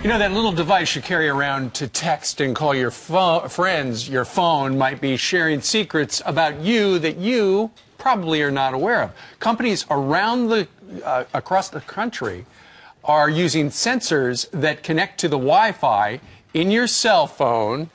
You know, that little device you carry around to text and call your friends, your phone might be sharing secrets about you that you probably are not aware of. Companies around across the country are using sensors that connect to the Wi-Fi in your cell phone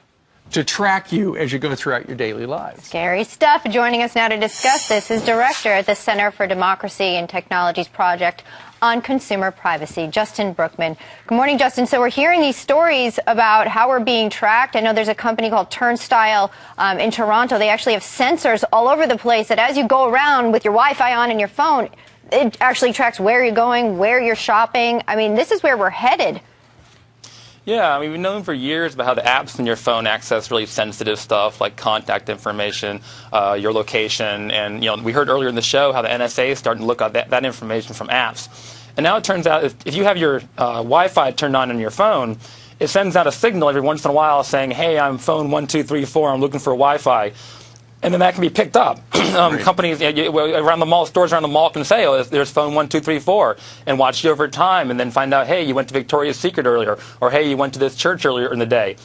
to track you as you go throughout your daily lives. Scary stuff. Joining us now to discuss this is Director at the Center for Democracy and Technologies Project on Consumer Privacy, Justin Brookman. Good morning, Justin. So we're hearing these stories about how we're being tracked. I know there's a company called Turnstile in Toronto. They actually have sensors all over the place that as you go around with your Wi-Fi on in your phone, it actually tracks where you're going, where you're shopping. I mean, this is where we're headed. Yeah, I mean, we've known for years about how the apps in your phone access really sensitive stuff like contact information, your location, and we heard earlier in the show how the NSA is starting to look at that information from apps. And now it turns out if you have your Wi-Fi turned on your phone, it sends out a signal every once in a while saying, "Hey, I'm phone 1234. I'm looking for Wi-Fi." And then that can be picked up. Right. Companies around the mall, stores around the mall can say, "Oh, there's phone 1234," and watch you over time, and then find out, "Hey, you went to Victoria's Secret earlier," or "Hey, you went to this church earlier in the day."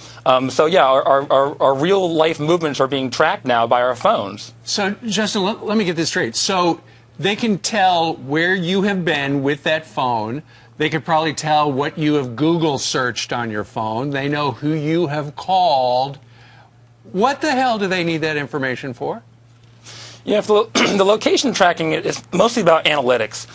So yeah, our real life movements are being tracked now by our phones. So Justin, let me get this straight. So they can tell where you have been with that phone. They could probably tell what you have Google searched on your phone. They know who you have called. What the hell do they need that information for? Yeah, for the location tracking is mostly about analytics.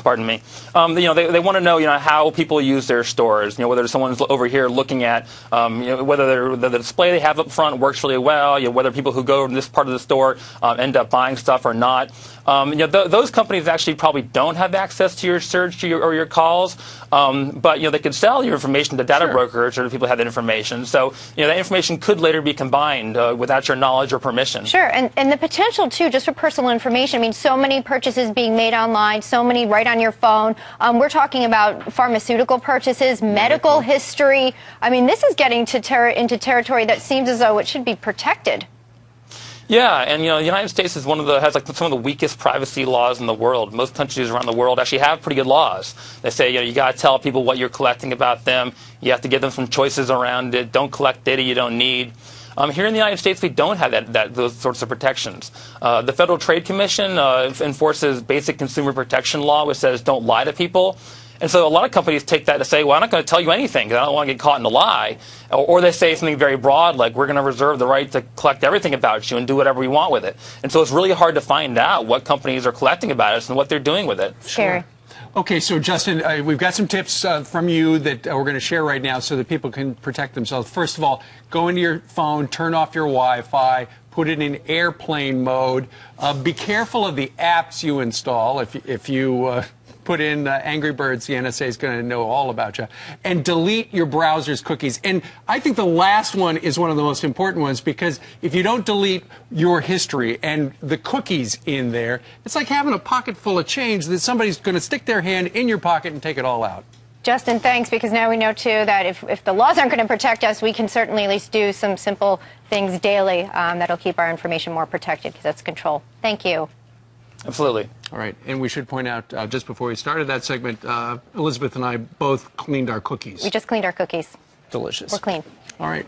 Pardon me. They want to know, how people use their stores. Whether someone's over here looking at, whether the display they have up front works really well. Whether people who go to this part of the store end up buying stuff or not. Those companies actually probably don't have access to your search or your calls, but they could sell your information to data brokers or to people who have that information. So that information could later be combined without your knowledge or permission. Sure, and the potential too, just for personal information. I mean, so many purchases being made online, so many right on your phone. We're talking about pharmaceutical purchases, medical history. I mean, this is getting into territory that seems as though it should be protected. Yeah, and the United States is has some of the weakest privacy laws in the world. Most countries around the world actually have pretty good laws. They say you got to tell people what you're collecting about them. You have to give them some choices around it. Don't collect data you don't need. Here in the United States, we don't have those sorts of protections. The Federal Trade Commission enforces basic consumer protection law, which says don't lie to people. And so a lot of companies take that to say, well, I'm not going to tell you anything because I don't want to get caught in a lie. Or they say something very broad, like we're going to reserve the right to collect everything about you and do whatever we want with it. And so it's really hard to find out what companies are collecting about us and what they're doing with it. Scary. Okay, so Justin, we've got some tips from you that we're going to share right now so that people can protect themselves. First of all, go into your phone, turn off your Wi-Fi, put it in airplane mode. Be careful of the apps you install. If you put in Angry Birds, the NSA is going to know all about you. And delete your browser's cookies. And I think the last one is one of the most important ones, because if you don't delete your history and the cookies in there, it's like having a pocket full of change that somebody's going to stick their hand in your pocket and take it all out. Justin, thanks, because now we know, too, that if the laws aren't going to protect us, we can certainly at least do some simple things daily that'll keep our information more protected, because that's control. Thank you. Absolutely. All right, and we should point out, just before we started that segment, Elizabeth and I both cleaned our cookies. We just cleaned our cookies. Delicious. We're clean. All right.